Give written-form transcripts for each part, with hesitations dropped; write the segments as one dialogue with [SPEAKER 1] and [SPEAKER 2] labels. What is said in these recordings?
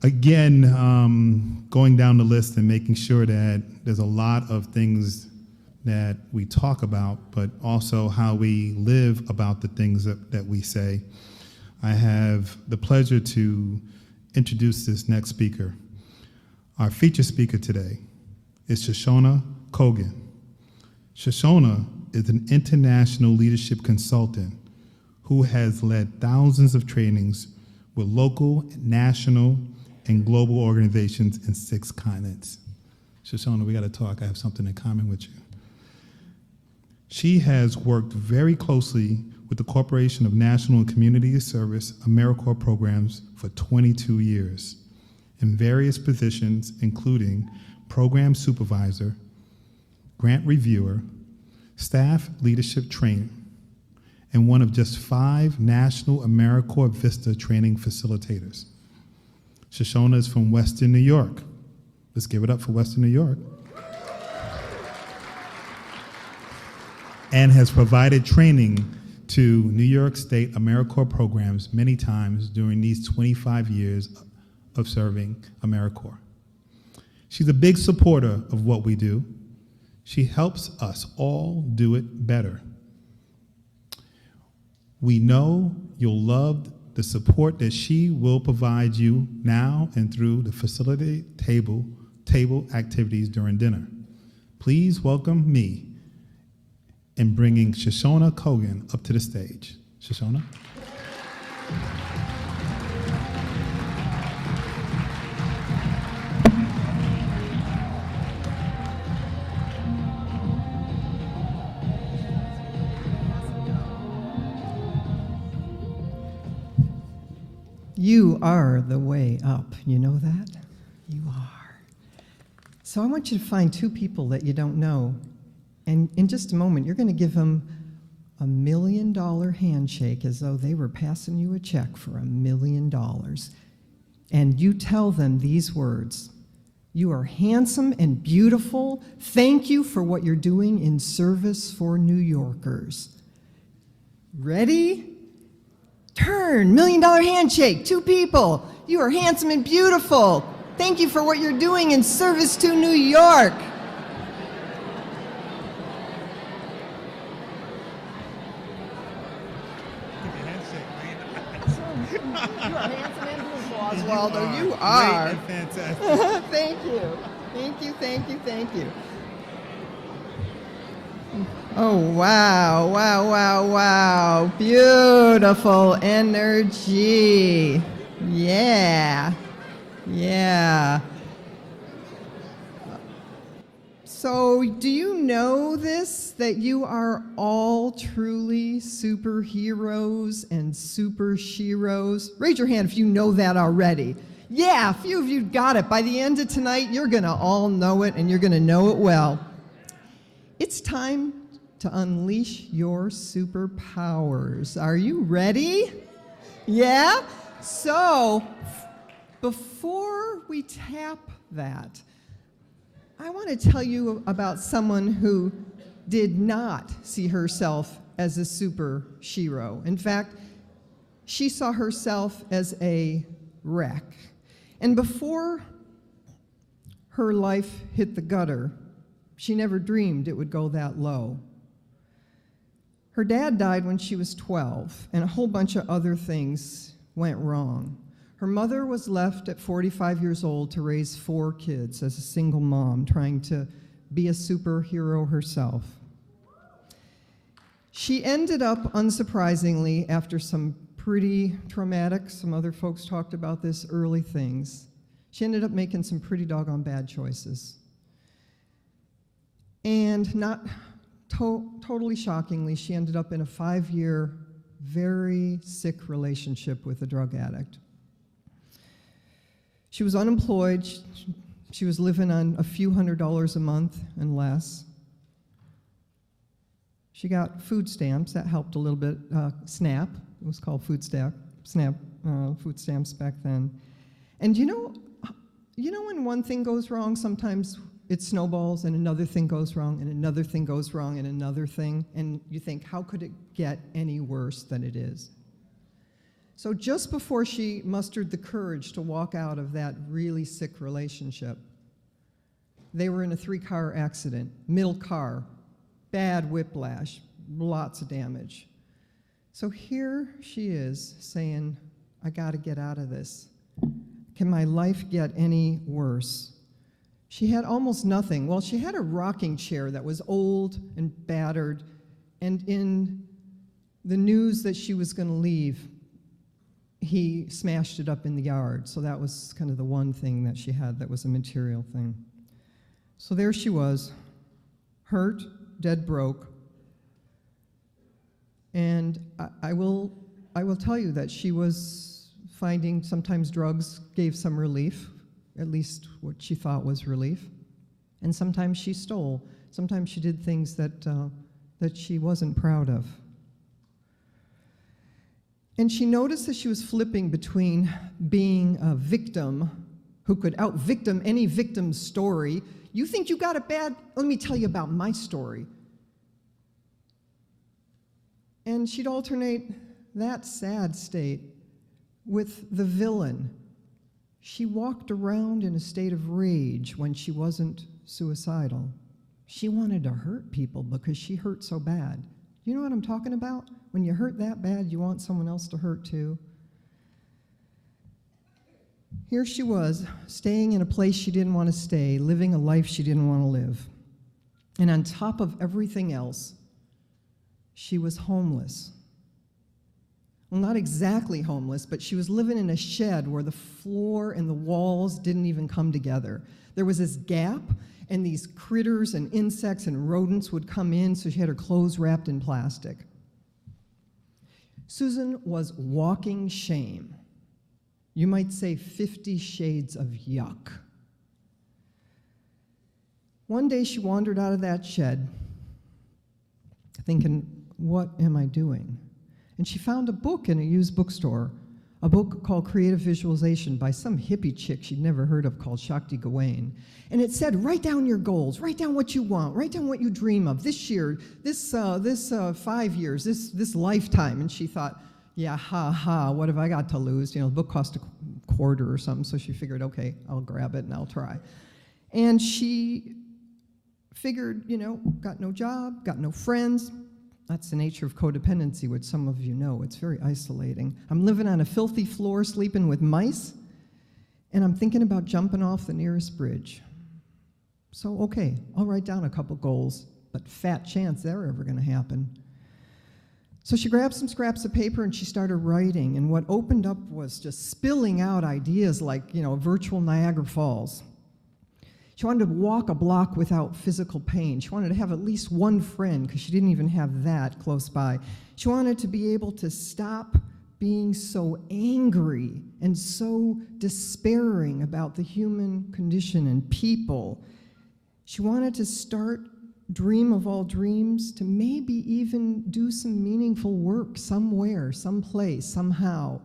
[SPEAKER 1] Again, going down the list and making sure that there's a lot of things that we talk about, but also how we live about the things that we say. I have the pleasure to introduce this next speaker. Our featured speaker today is Shoshanna Cogan. Shoshanna is an international leadership consultant who has led thousands of trainings with local, national, and global organizations in 6 continents. Shoshanna, we got to talk. I have something in common with you. She has worked very closely with the Corporation of National and Community Service Americorps programs for 22 years in various positions, including program supervisor, grant reviewer, staff leadership trainer, and one of just 5 national Americorps Vista training facilitators. Shoshanna is from Western New York. Let's give it up for Western New York. And has provided training to New York State AmeriCorps programs many times during these 25 years of serving AmeriCorps. She's a big supporter of what we do. She helps us all do it better. We know you'll love the support that she will provide you now and through the facility table activities during dinner. Please welcome me in bringing Shoshanna Cogan up to the stage. Shoshanna.
[SPEAKER 2] You are the way up. You know that? You are. So I want you to find 2 people that you don't know. And in just a moment, you're going to give them $1 million handshake as though they were passing you a check for $1 million. And you tell them these words: "You are handsome and beautiful. Thank you for what you're doing in service for New Yorkers." Ready? Turn. $1 million handshake. 2 people. "You are handsome and beautiful. Thank you for what you're doing in service to New York." You are handsome and beautiful, Oswaldo. You are.
[SPEAKER 1] Great and fantastic.
[SPEAKER 2] Thank you. Thank you, thank you, thank you. Oh, wow, wow, wow, wow. Beautiful energy. Yeah. Yeah. So, do you know this, that you are all truly superheroes and super sheroes? Raise your hand if you know that already. Yeah, a few of you got it. By the end of tonight, you're going to all know it, and you're going to know it well. It's time to unleash your superpowers. Are you ready? Yeah? So, before we tap that, I want to tell you about someone who did not see herself as a super shero. In fact, she saw herself as a wreck. And before her life hit the gutter, she never dreamed it would go that low. Her dad died when she was 12, and a whole bunch of other things went wrong. Her mother was left at 45 years old to raise 4 kids as a single mom, trying to be a superhero herself. She ended up, unsurprisingly, after some pretty traumatic, some other folks talked about this, early things, she ended up making some pretty doggone bad choices. And not totally shockingly, she ended up in a 5-year, very sick relationship with a drug addict. She was unemployed. She was living on a few $100s a month and less. She got food stamps. That helped a little bit. SNAP. It was called food stamps back then. And you know when one thing goes wrong, sometimes it snowballs and another thing goes wrong and another thing goes wrong and another thing, and you think, how could it get any worse than it is? So just before she mustered the courage to walk out of that really sick relationship, they were in a 3-car accident, middle car, bad whiplash, lots of damage. So here she is saying, I got to get out of this. Can my life get any worse? She had almost nothing. Well, she had a rocking chair that was old and battered, and in the news that she was going to leave, he smashed it up in the yard. So that was kind of the one thing that she had that was a material thing. So there she was, hurt, dead broke. And I will tell you that she was finding sometimes drugs gave some relief, at least what she thought was relief. And sometimes she stole. Sometimes she did things that she wasn't proud of. And she noticed that she was flipping between being a victim who could out-victim any victim's story. You think you got it bad? Let me tell you about my story. And she'd alternate that sad state with the villain. She walked around in a state of rage when she wasn't suicidal. She wanted to hurt people because she hurt so bad. You know what I'm talking about? When you hurt that bad, you want someone else to hurt too. Here she was, staying in a place she didn't want to stay, living a life she didn't want to live. And on top of everything else, she was homeless. Well, not exactly homeless, but she was living in a shed where the floor and the walls didn't even come together. There was this gap, and these critters and insects and rodents would come in, so she had her clothes wrapped in plastic. Susan was walking shame. You might say 50 shades of yuck. One day she wandered out of that shed, thinking, what am I doing? And she found a book in a used bookstore, a book called Creative Visualization by some hippie chick she'd never heard of called Shakti Gawain. And it said, write down your goals, write down what you want, write down what you dream of this year, this 5 years, this lifetime. And she thought, yeah, what have I got to lose? You know, the book cost $0.25 or something, so she figured, okay, I'll grab it and I'll try. And she figured, got no job, got no friends. That's the nature of codependency, which some of you know. It's very isolating. I'm living on a filthy floor, sleeping with mice, and I'm thinking about jumping off the nearest bridge. So, okay, I'll write down a couple goals, but fat chance they're ever going to happen. So she grabbed some scraps of paper and she started writing, and what opened up was just spilling out ideas like, virtual Niagara Falls. She wanted to walk a block without physical pain. She wanted to have at least one friend, because she didn't even have that close by. She wanted to be able to stop being so angry and so despairing about the human condition and people. She wanted to start dream of all dreams, to maybe even do some meaningful work somewhere, someplace, somehow.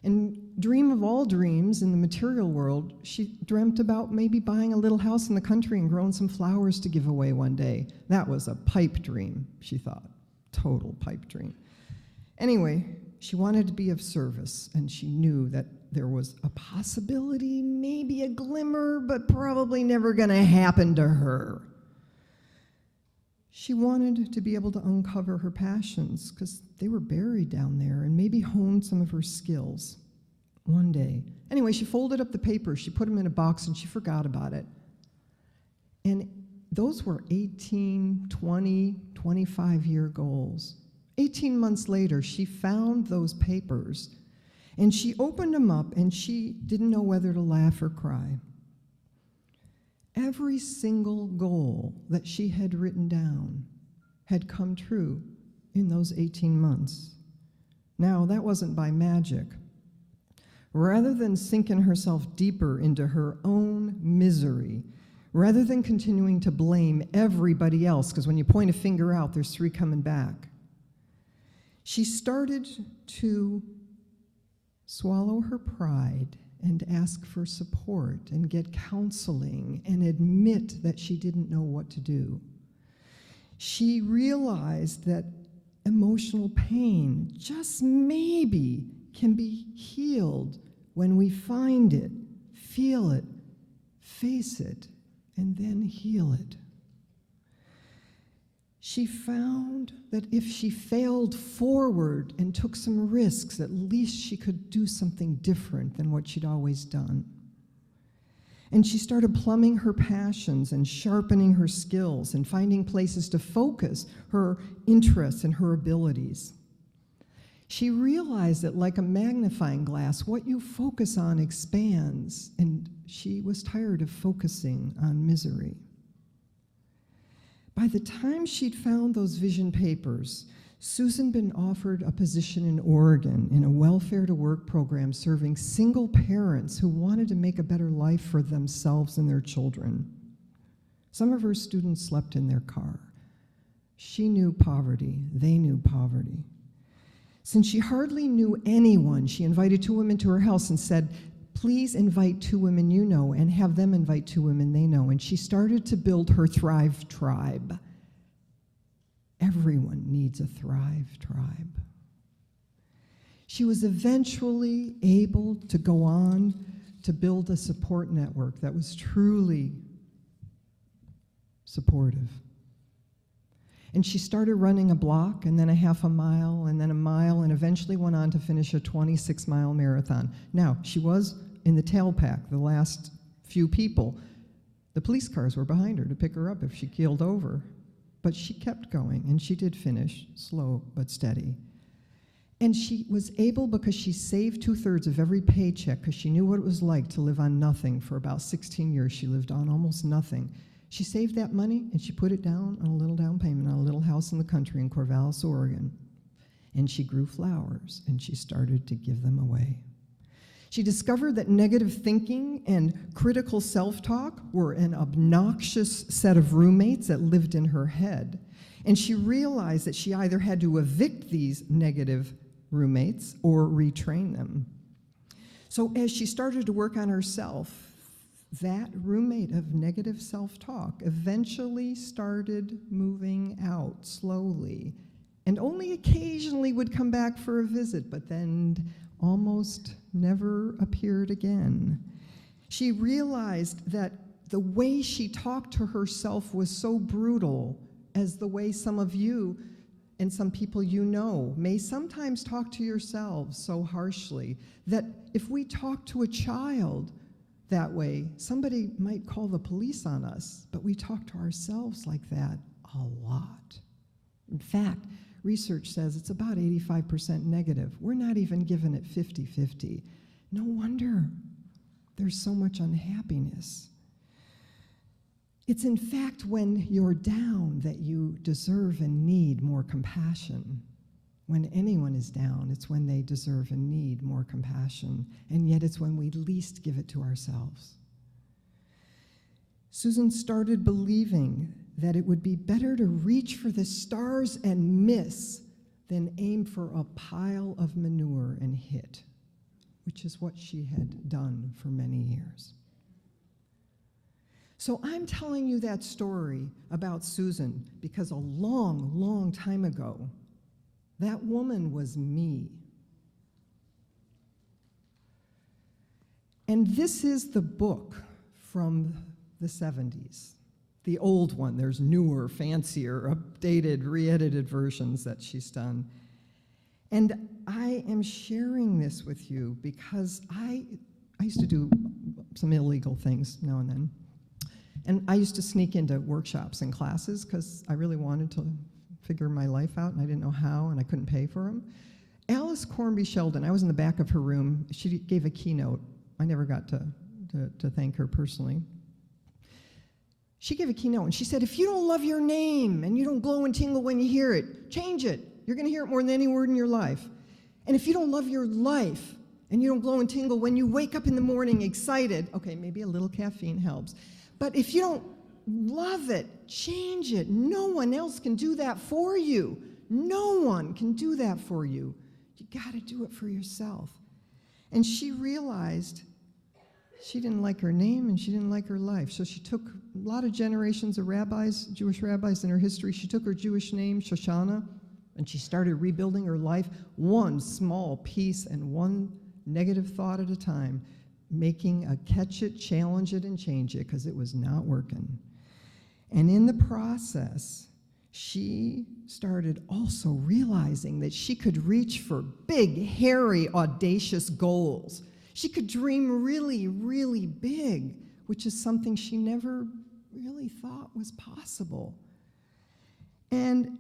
[SPEAKER 2] And dream of all dreams in the material world, she dreamt about maybe buying a little house in the country and growing some flowers to give away one day. That was a pipe dream, she thought. Total pipe dream. Anyway, she wanted to be of service, and she knew that there was a possibility, maybe a glimmer, but probably never going to happen to her. She wanted to be able to uncover her passions because they were buried down there, and maybe hone some of her skills one day. Anyway, she folded up the paper, she put them in a box, and she forgot about it. And those were 18, 20, 25-year goals. 18 months later, she found those papers, and she opened them up, and she didn't know whether to laugh or cry. Every single goal that she had written down had come true in those 18 months. Now, that wasn't by magic. Rather than sinking herself deeper into her own misery, rather than continuing to blame everybody else, because when you point a finger out, there's 3 coming back, she started to swallow her pride and ask for support and get counseling and admit that she didn't know what to do. She realized that emotional pain, just maybe, can be healed when we find it, feel it, face it, and then heal it. She found that if she failed forward and took some risks, at least she could do something different than what she'd always done. And she started plumbing her passions and sharpening her skills and finding places to focus her interests and her abilities. She realized that, like a magnifying glass, what you focus on expands, and she was tired of focusing on misery. By the time she'd found those vision papers, Susan been offered a position in Oregon in a welfare-to-work program serving single parents who wanted to make a better life for themselves and their children. Some of her students slept in their car. She knew poverty. They knew poverty. Since she hardly knew anyone, she invited 2 women to her house and said, "Please invite 2 women you know and have them invite 2 women they know." And she started to build her Thrive Tribe. Everyone needs a Thrive Tribe. She was eventually able to go on to build a support network that was truly supportive. And she started running a block, and then a half a mile, and then a mile, and eventually went on to finish a 26-mile marathon. Now, she was in the tail pack, the last few people. The police cars were behind her to pick her up if she keeled over. But she kept going, and she did finish, slow but steady. And she was able, because she saved 2/3 of every paycheck, because she knew what it was like to live on nothing. For about 16 years, she lived on almost nothing. She saved that money, and she put it down on a little down payment on a little house in the country in Corvallis, Oregon. And she grew flowers, and she started to give them away. She discovered that negative thinking and critical self-talk were an obnoxious set of roommates that lived in her head. And she realized that she either had to evict these negative roommates or retrain them. So as she started to work on herself, that roommate of negative self-talk eventually started moving out slowly, and only occasionally would come back for a visit, but then almost never appeared again. She realized that the way she talked to herself was so brutal, as the way some of you and some people you know may sometimes talk to yourselves so harshly, that if we talk to a child that way, somebody might call the police on us, but we talk to ourselves like that a lot. In fact, research says it's about 85% negative. We're not even giving it 50-50. No wonder there's so much unhappiness. It's in fact when you're down that you deserve and need more compassion. When anyone is down, it's when they deserve and need more compassion, and yet it's when we least give it to ourselves. Susan started believing that it would be better to reach for the stars and miss than aim for a pile of manure and hit, which is what she had done for many years. So I'm telling you that story about Susan because a long, long time ago, that woman was me. And this is the book from the 70s. The old one. There's newer, fancier, updated, re-edited versions that she's done. And I am sharing this with you because I used to do some illegal things now and then. And I used to sneak into workshops and classes because I really wanted to figure my life out, and I didn't know how, and I couldn't pay for them. Alice Cornby Sheldon, I was in the back of her room. She gave a keynote. I never got to thank her personally. She gave a keynote, and she said, if you don't love your name and you don't glow and tingle when you hear it, change it. You're going to hear it more than any word in your life. And if you don't love your life and you don't glow and tingle when you wake up in the morning excited, okay, maybe a little caffeine helps, but if you don't love it, change it. No one else can do that for you. No one can do that for you. You got to do it for yourself. And she realized she didn't like her name and she didn't like her life. So she took a lot of generations of rabbis, Jewish rabbis in her history. She took her Jewish name, Shoshanna, And she started rebuilding her life one small piece and one negative thought at a time, making a catch it, challenge it, and change it because it was not working. And in the process, she started also realizing that she could reach for big, hairy, audacious goals. She could dream really, really big, which is something she never really thought was possible. And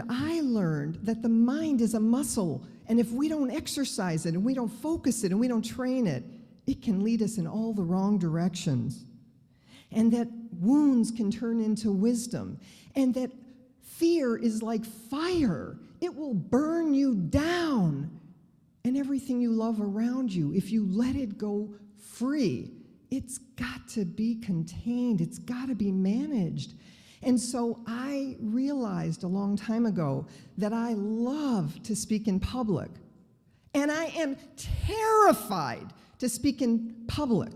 [SPEAKER 2] I learned that the mind is a muscle, and if we don't exercise it, and we don't focus it, and we don't train it, it can lead us in all the wrong directions. And that wounds can turn into wisdom, and that fear is like fire. It will burn you down and everything you love around you if you let it go free. It's got to be contained. It's got to be managed. And so I realized a long time ago that I love to speak in public. And I am terrified to speak in public.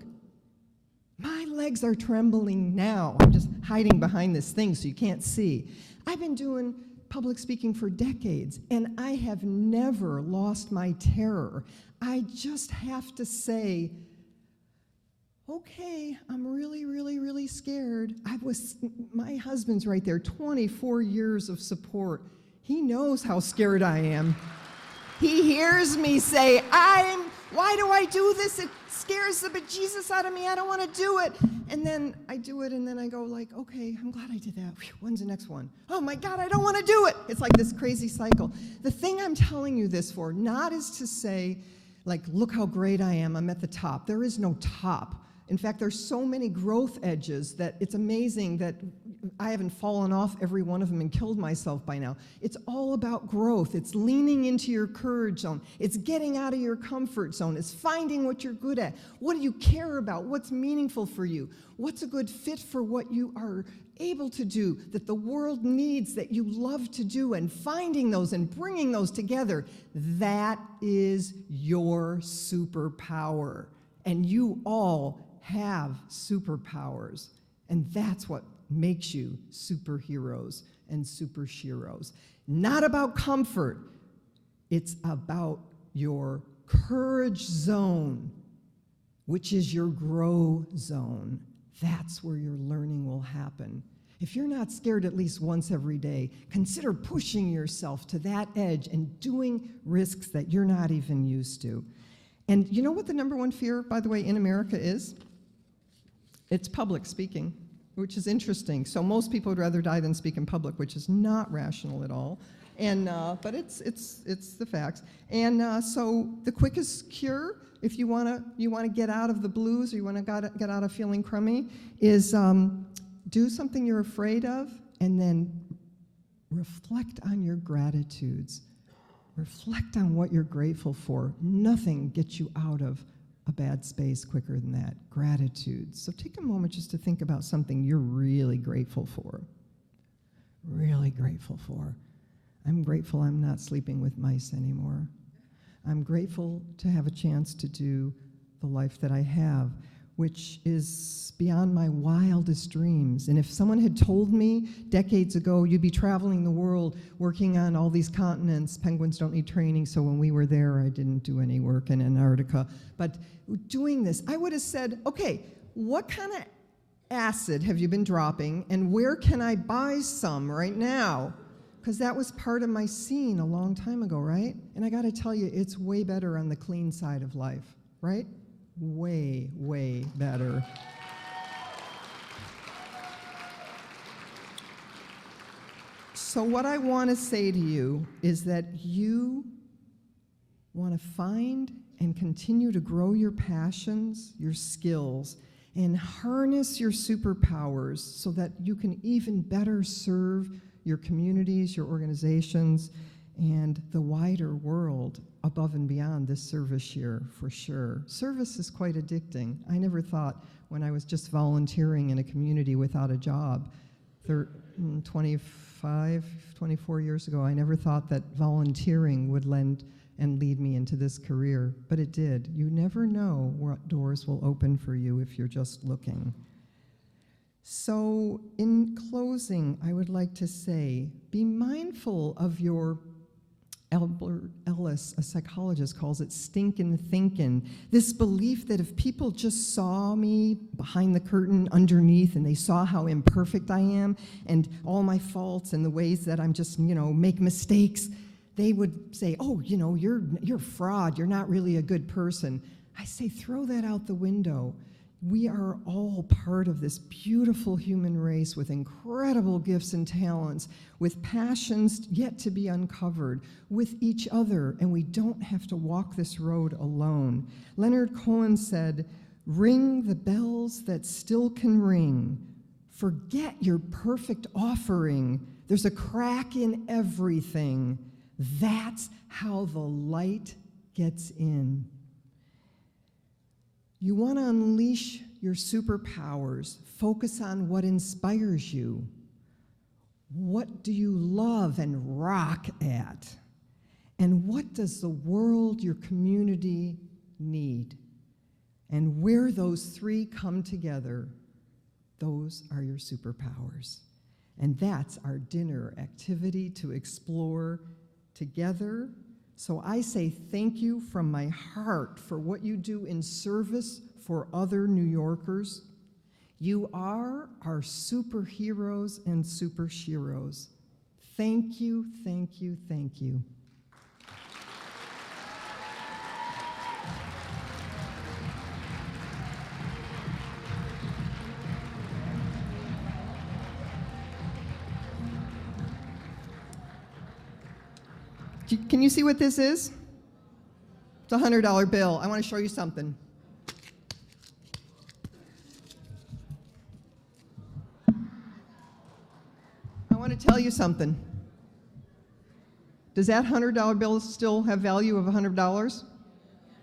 [SPEAKER 2] My legs are trembling now. I'm just hiding behind this thing so you can't see. I've been doing public speaking for decades, and I have never lost my terror. I just have to say, okay, I'm really, really, really scared. My husband's right there, 24 years of support. He knows how scared I am. He hears me say, why do I do this? It scares the bejesus out of me. I don't want to do it. And then I do it, and then I go like, okay, I'm glad I did that. Whew, when's the next one? Oh my God, I don't want to do it. It's like this crazy cycle. The thing I'm telling you this for, not is to say, like, look how great I am, I'm at the top. There is no top. In fact, there's so many growth edges that it's amazing that I haven't fallen off every one of them and killed myself by now. It's all about growth. It's leaning into your courage zone. It's getting out of your comfort zone. It's finding what you're good at. What do you care about? What's meaningful for you? What's a good fit for what you are able to do, that the world needs, that you love to do, and finding those and bringing those together. That is your superpower. And you all have superpowers, and that's what makes you superheroes and supersheroes. Not about comfort, it's about your courage zone, which is your grow zone. That's where your learning will happen. If you're not scared at least once every day, consider pushing yourself to that edge and doing risks that you're not even used to. And you know what the number one fear, by the way, in America is? It's public speaking, which is interesting. So most people would rather die than speak in public, which is not rational at all. And but it's the facts. And so the quickest cure, if you wanna get out of the blues, or you wanna get out of feeling crummy, is do something you're afraid of, and then reflect on your gratitudes. Reflect on what you're grateful for. Nothing gets you out of a bad space quicker than that. Gratitude. So take a moment just to think about something you're really grateful for. Really grateful for. I'm grateful I'm not sleeping with mice anymore. I'm grateful to have a chance to do the life that I have, which is beyond my wildest dreams. And if someone had told me decades ago you'd be traveling the world, working on all these continents, penguins don't need training, so when we were there, I didn't do any work in Antarctica, but doing this, I would have said, okay, what kind of acid have you been dropping, and where can I buy some right now? Because that was part of my scene a long time ago, right? And I gotta tell you, it's way better on the clean side of life, right? Way, way better. So what I want to say to you is that you want to find and continue to grow your passions, your skills, and harness your superpowers so that you can even better serve your communities, your organizations, and the wider world above and beyond this service year, for sure. Service is quite addicting. I never thought when I was just volunteering in a community without a job 24 years ago, I never thought that volunteering would lend and lead me into this career, but it did. You never know what doors will open for you if you're just looking. So in closing, I would like to say, be mindful of your, Albert Ellis, a psychologist, calls it stinkin' thinkin'. This belief that if people just saw me behind the curtain underneath and they saw how imperfect I am and all my faults and the ways that I'm just, make mistakes, they would say, oh, you're a fraud, you're not really a good person. I say, throw that out the window. We are all part of this beautiful human race with incredible gifts and talents, with passions yet to be uncovered, with each other, and we don't have to walk this road alone. Leonard Cohen said, ring the bells that still can ring. Forget your perfect offering. There's a crack in everything. That's how the light gets in. You want to unleash your superpowers. Focus on what inspires you. What do you love and rock at? And what does the world, your community, need? And where those three come together, those are your superpowers. And that's our dinner activity to explore together. So I say thank you from my heart for what you do in service for other New Yorkers. You are our superheroes and supersheroes. Thank you, thank you, thank you. Can you see what this is? It's a $100 bill. I want to show you something. I want to tell you something. Does that $100 bill still have value of $100?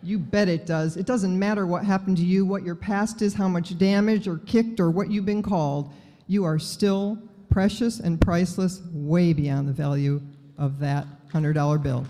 [SPEAKER 2] You bet it does. It doesn't matter what happened to you, what your past is, how much damage or kicked or what you've been called. You are still precious and priceless, way beyond the value of that $100 bill.